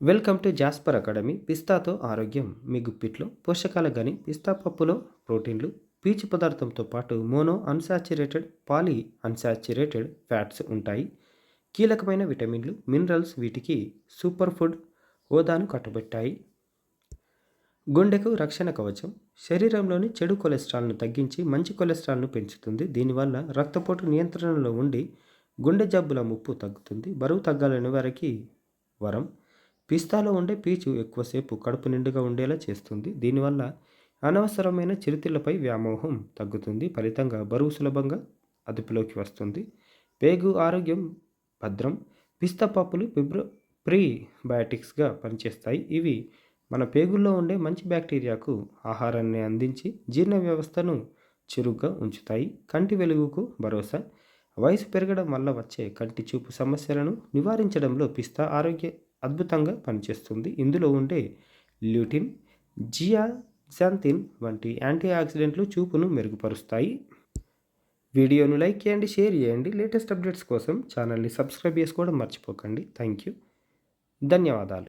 Welcome to Jasper Academy. పిస్తాతో ఆరోగ్యం మీ గుప్పిట్లో. పోషకాల గని పిస్తా పప్పులో ప్రోటీన్లు, పీచు పదార్థంతో పాటు mono unsaturated, poly unsaturated fats ఉంటాయి. కీలకమైన విటమిన్లు, మినరల్స్ వీటికి సూపర్ ఫుడ్ హోదాను కట్టబెట్టాయి. గుండెకు రక్షణ కవచం. శరీరంలోని చెడు కొలెస్ట్రాల్ను తగ్గించి మంచి కొలెస్ట్రాల్ను పెంచుతుంది. దీనివల్ల రక్తపోటు నియంత్రణలో ఉండి గుండె జబ్బుల ముప్పు తగ్గుతుంది. బరువు తగ్గాలని వారికి వరం. పిస్తాలో ఉండే పీచు ఎక్కువసేపు కడుపు నిండుగా ఉండేలా చేస్తుంది. దీనివల్ల అనవసరమైన చిరుతిళ్లపై వ్యామోహం తగ్గుతుంది. ఫలితంగా బరువు సులభంగా అదుపులోకి వస్తుంది. పేగు ఆరోగ్యం భద్రం. పిస్తా పప్పులు ప్రీబయాటిక్స్గా పనిచేస్తాయి. ఇవి మన పేగుల్లో ఉండే మంచి బ్యాక్టీరియాకు ఆహారాన్ని అందించి జీర్ణ వ్యవస్థను చురుగ్గా ఉంచుతాయి. కంటి వెలుగుకు భరోసా. వయసు పెరగడం వల్ల వచ్చే కంటి చూపు సమస్యలను నివారించడంలో పిస్తా అద్భుతంగా పనిచేస్తుంది. ఇందులో ఉండే ల్యూటిన్, జియాక్సాంతిన్ వంటి యాంటీ ఆక్సిడెంట్లు చూపును మెరుగుపరుస్తాయి. వీడియోను లైక్ చేయండి, షేర్ చేయండి. లేటెస్ట్ అప్డేట్స్ కోసం ఛానల్ని సబ్స్క్రైబ్ చేసుకోవడం మర్చిపోకండి. Thank you. ధన్యవాదాలు.